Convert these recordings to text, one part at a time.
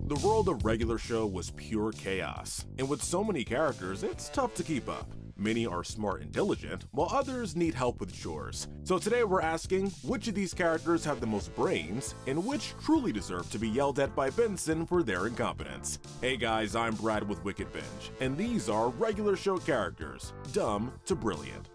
The world of Regular Show was pure chaos, and with so many characters, it's tough to keep up. Many are smart and diligent, while others need help with chores. So today we're asking, which of these characters have the most brains, and which truly deserve to be yelled at by Benson for their incompetence? Hey guys, I'm Brad with Wicked Binge, and these are Regular Show characters, dumb to brilliant.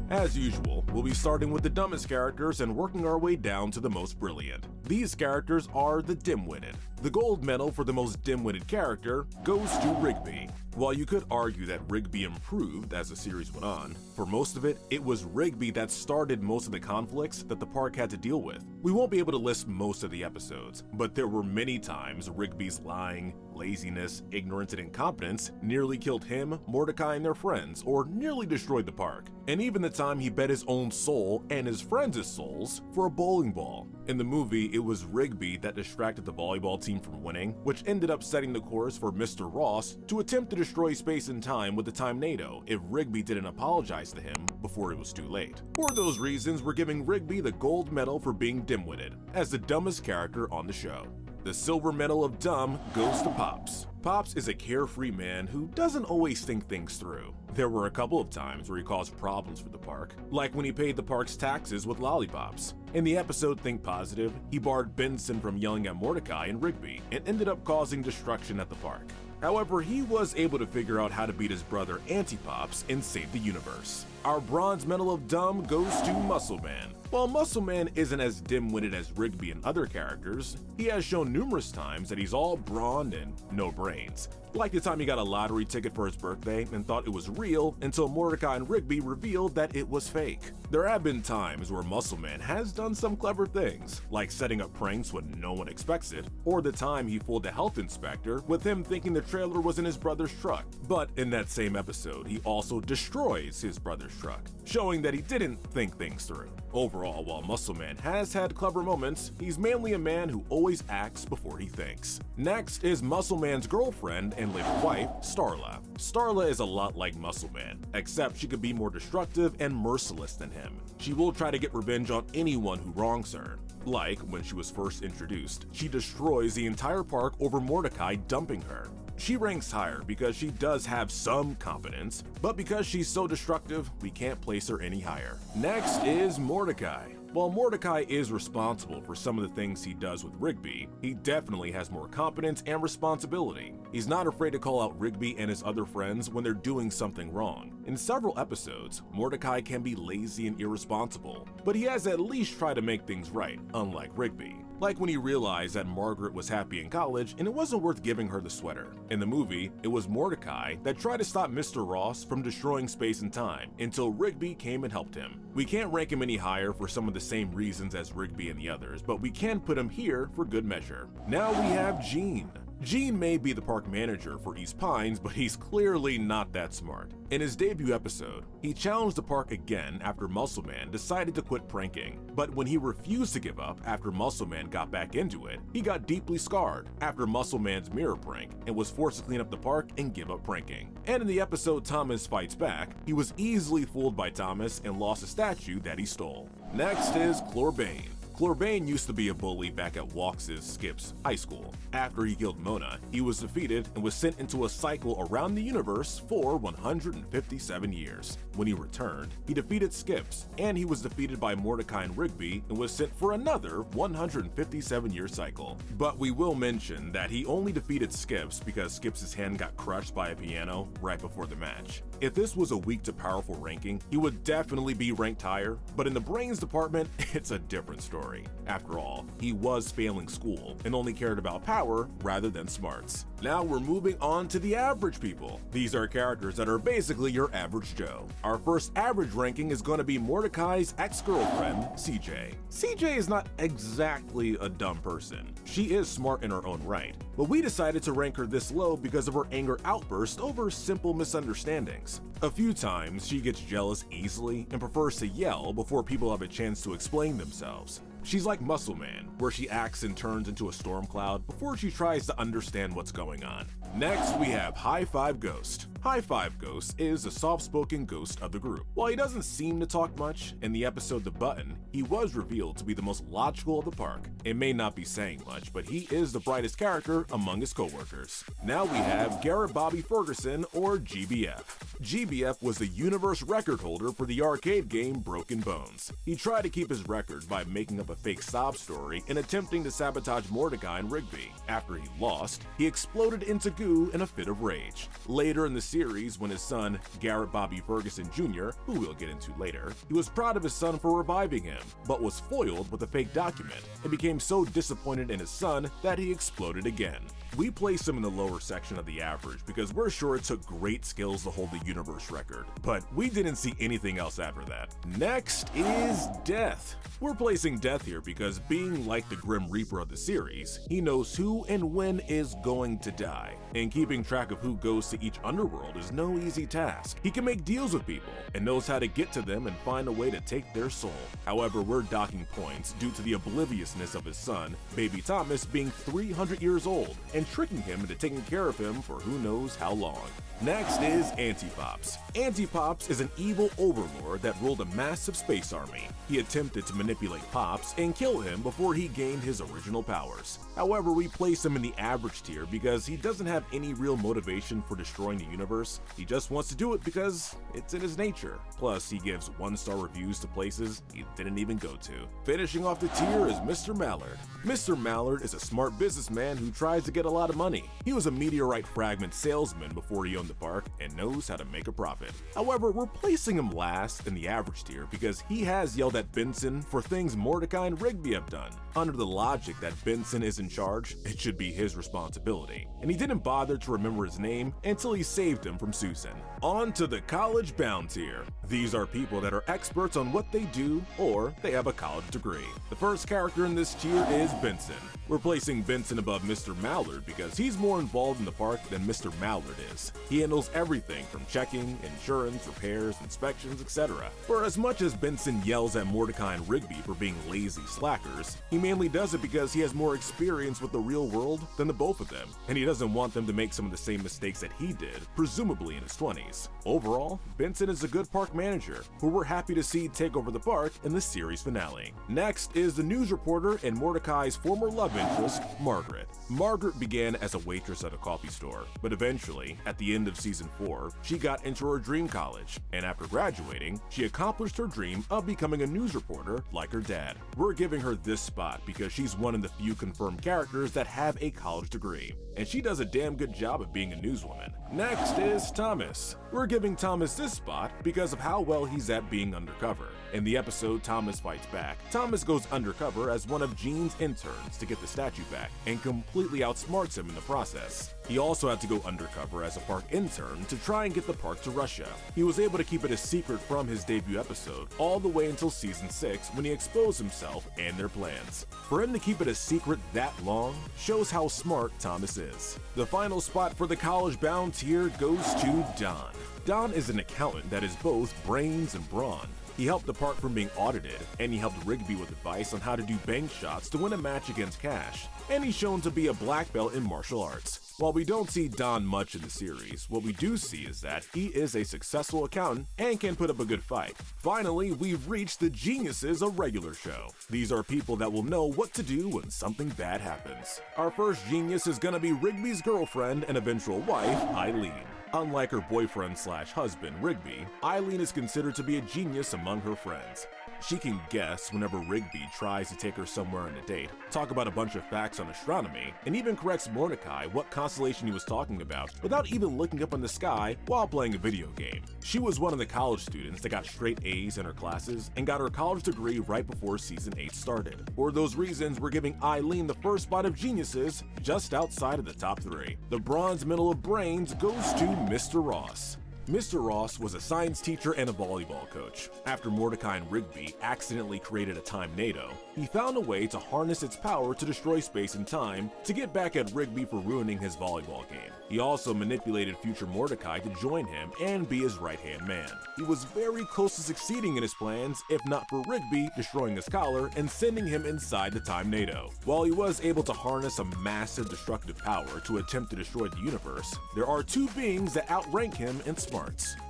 As usual, we'll be starting with the dumbest characters and working our way down to the most brilliant. These characters are the dim-witted. The gold medal for the most dim-witted character goes to Rigby. While you could argue that Rigby improved as the series went on, for most of it, it was Rigby that started most of the conflicts that the park had to deal with. We won't be able to list most of the episodes, but there were many times Rigby's lying, laziness, ignorance, and incompetence nearly killed him, Mordecai, and their friends, or nearly destroyed the park. And even the time he bet his own soul and his friends' souls for a bowling ball. In the movie, it was Rigby that distracted the volleyball team from winning, which ended up setting the course for Mr. Ross to attempt to destroy space and time with the Time-Nado if Rigby didn't apologize to him before it was too late. For those reasons, we're giving Rigby the gold medal for being dim-witted, as the dumbest character on the show. The silver medal of dumb goes to Pops. Pops is a carefree man who doesn't always think things through. There were a couple of times where he caused problems for the park, like when he paid the park's taxes with lollipops. In the episode Think Positive, he barred Benson from yelling at Mordecai and Rigby and ended up causing destruction at the park. However, he was able to figure out how to beat his brother Anti-Pops and save the universe. Our bronze medal of dumb goes to Muscle Man. While Muscle Man isn't as dim-witted as Rigby and other characters, he has shown numerous times that he's all brawn and no brains. Like the time he got a lottery ticket for his birthday and thought it was real until Mordecai and Rigby revealed that it was fake. There have been times where Muscle Man has done some clever things, like setting up pranks when no one expects it, or the time he fooled the health inspector with him thinking the trailer was in his brother's truck. But in that same episode, he also destroys his brother's truck, showing that he didn't think things through. Overall, while Muscle Man has had clever moments, he's mainly a man who always acts before he thinks. Next is Muscle Man's girlfriend and later wife, Starla. Starla is a lot like Muscle Man, except she could be more destructive and merciless than him. She will try to get revenge on anyone who wrongs her. Like when she was first introduced, she destroys the entire park over Mordecai dumping her. She ranks higher because she does have some competence, but because she's so destructive, we can't place her any higher. Next is Mordecai. While Mordecai is responsible for some of the things he does with Rigby, he definitely has more competence and responsibility. He's not afraid to call out Rigby and his other friends when they're doing something wrong. In several episodes, Mordecai can be lazy and irresponsible, but he has at least tried to make things right, unlike Rigby. Like when he realized that Margaret was happy in college and it wasn't worth giving her the sweater. In the movie, it was Mordecai that tried to stop Mr. Ross from destroying space and time until Rigby came and helped him. We can't rank him any higher for some of the same reasons as Rigby and the others, but we can put him here for good measure. Now we have Gene. Gene may be the park manager for East Pines, but he's clearly not that smart. In his debut episode, he challenged the park again after Muscle Man decided to quit pranking. But when he refused to give up after Muscle Man got back into it, he got deeply scarred after Muscle Man's mirror prank and was forced to clean up the park and give up pranking. And in the episode Thomas Fights Back, he was easily fooled by Thomas and lost a statue that he stole. Next is Clorbane. Clorbane used to be a bully back at Walks' Skip's high school. After he killed Mona, he was defeated and was sent into a cycle around the universe for 157 years. When he returned, he defeated Skips, and he was defeated by Mordecai and Rigby and was sent for another 157-year cycle. But we will mention that he only defeated Skips because Skips' hand got crushed by a piano right before the match. If this was a weak to powerful ranking, he would definitely be ranked higher, but in the brains department, it's a different story. After all, he was failing school and only cared about power rather than smarts. Now we're moving on to the average people. These are characters that are basically your average Joe. Our first average ranking is going to be Mordecai's ex-girlfriend, CJ. CJ is not exactly a dumb person. She is smart in her own right, but we decided to rank her this low because of her anger outburst over simple misunderstandings. A few times, she gets jealous easily and prefers to yell before people have a chance to explain themselves. She's like Muscle Man, where she acts and turns into a storm cloud before she tries to understand what's going on. Next, we have High Five Ghost. High Five Ghost is a soft-spoken ghost of the group. While he doesn't seem to talk much, in the episode The Button, he was revealed to be the most logical of the park. It may not be saying much, but he is the brightest character among his co-workers. Now we have Garrett Bobby Ferguson, or GBF. GBF was the universe record holder for the arcade game Broken Bones. He tried to keep his record by making up a fake sob story and attempting to sabotage Mordecai and Rigby. After he lost, he exploded into goo in a fit of rage. Later in the series, when his son, Garrett Bobby Ferguson Jr., who we'll get into later, he was proud of his son for reviving him, but was foiled with a fake document and became so disappointed in his son that he exploded again. We place him in the lower section of the average because we're sure it took great skills to hold the universe record, but we didn't see anything else after that. Next is Death. We're placing Death here because being like the Grim Reaper of the series, he knows who and when is going to die, and keeping track of who goes to each underworld is no easy task. He can make deals with people and knows how to get to them and find a way to take their soul. However, we're docking points due to the obliviousness of his son, baby Thomas, being 300 years old and tricking him into taking care of him for who knows how long. Next is Antipops. Antipops is an evil overlord that ruled a massive space army. He attempted to manipulate Pops and kill him before he gained his original powers. However, we place him in the average tier because he doesn't have any real motivation for destroying the universe. He just wants to do it because it's in his nature. Plus, he gives 1-star reviews to places he didn't even go to. Finishing off the tier is Mr. Mallard. Mr. Mallard is a smart businessman who tries to get a lot of money. He was a meteorite fragment salesman before he owned the park and knows how to make a profit. However, we're placing him last in the average tier because he has yelled at Benson for things Mordecai and Rigby have done. Under the logic that Benson is in charge, it should be his responsibility. And he didn't bother to remember his name until he saved him from Susan. On to the college bound tier. These are people that are experts on what they do or they have a college degree. The first character in this tier is Benson. We're placing Benson above Mr. Mallard because he's more involved in the park than Mr. Mallard is. He handles everything from checking, insurance, repairs, inspections, etc. For as much as Benson yells at Mordecai and Rigby for being lazy slackers, he mainly does it because he has more experience with the real world than the both of them, and he doesn't want them to make some of the same mistakes that he did, presumably in his 20s. Overall, Benson is a good park manager, who we're happy to see take over the park in the series finale. Next is the news reporter and Mordecai's former love interest, Margaret. Margaret began as a waitress at a coffee store, but eventually, at the end of season 4, she got into her dream college, and after graduating, she accomplished her dream of becoming a news reporter like her dad. We're giving her this spot because she's one of the few confirmed characters that have a college degree, and she does a damn good job of being a newswoman. Next is Thomas. We're giving Thomas this spot because of how well he's at being undercover. In the episode Thomas Fights Back, Thomas goes undercover as one of Gene's interns to get the statue back and completely outsmarts him in the process. He also had to go undercover as a park intern to try and get the park to Russia. He was able to keep it a secret from his debut episode all the way until season 6 when he exposed himself and their plans. For him to keep it a secret that long shows how smart Thomas is. The final spot for the college bound tier goes to Don. Don is an accountant that is both brains and brawn. He helped the park from being audited, and he helped Rigby with advice on how to do bank shots to win a match against Cash, and he's shown to be a black belt in martial arts. While we don't see Don much in the series, what we do see is that he is a successful accountant and can put up a good fight. Finally, we've reached the Geniuses of regular show. These are people that will know what to do when something bad happens. Our first genius is gonna be Rigby's girlfriend and eventual wife, Eileen. Unlike her boyfriend/husband, Rigby, Eileen is considered to be a genius among her friends. She can guess whenever Rigby tries to take her somewhere on a date, talk about a bunch of facts on astronomy, and even corrects Mordecai what constellation he was talking about without even looking up in the sky while playing a video game. She was one of the college students that got straight A's in her classes and got her college degree right before season 8 started. For those reasons, we're giving Eileen the first spot of geniuses just outside of the top 3. The bronze medal of brains goes to Mr. Ross. Mr. Ross was a science teacher and a volleyball coach. After Mordecai and Rigby accidentally created a time-nado, he found a way to harness its power to destroy space and time to get back at Rigby for ruining his volleyball game. He also manipulated future Mordecai to join him and be his right-hand man. He was very close to succeeding in his plans, if not for Rigby destroying his collar and sending him inside the time-nado. While he was able to harness a massive destructive power to attempt to destroy the universe, there are two beings that outrank him in smarts.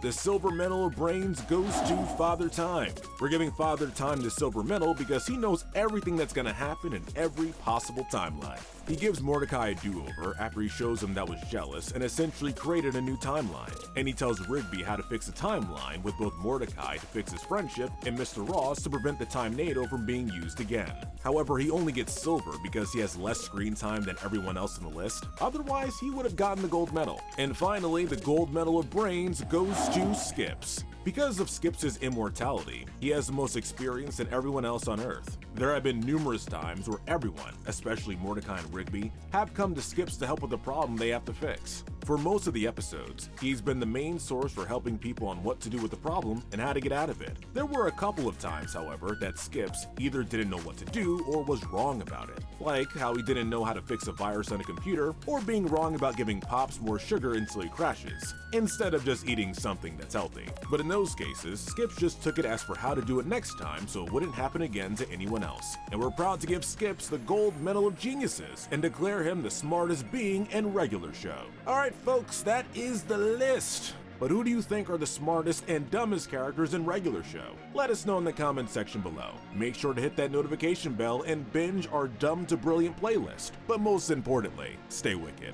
The silver medal of brains goes to Father Time. We're giving Father Time the silver medal because he knows everything that's gonna happen in every possible timeline. He gives Mordecai a do-over after he shows him that was jealous and essentially created a new timeline. And he tells Rigby how to fix a timeline with both Mordecai to fix his friendship and Mr. Ross to prevent the time-nado from being used again. However, he only gets silver because he has less screen time than everyone else on the list. Otherwise, he would have gotten the gold medal. And finally, the gold medal of brains goes to Skips. Because of Skips' immortality, he has the most experience than everyone else on Earth. There have been numerous times where everyone, especially Mordecai and Rigby, have come to Skips to help with the problem they have to fix. For most of the episodes, he's been the main source for helping people on what to do with the problem and how to get out of it. There were a couple of times, however, that Skips either didn't know what to do or was wrong about it. Like how he didn't know how to fix a virus on a computer, or being wrong about giving Pops more sugar until he crashes, instead of just eating something that's healthy. But in those cases, Skips just took it as for how to do it next time so it wouldn't happen again to anyone else. And we're proud to give Skips the gold medal of geniuses and declare him the smartest being in regular show. Alright folks, that is the list. But who do you think are the smartest and dumbest characters in regular show? Let us know in the comment section below. Make sure to hit that notification bell and binge our dumb to brilliant playlist. But most importantly, stay wicked.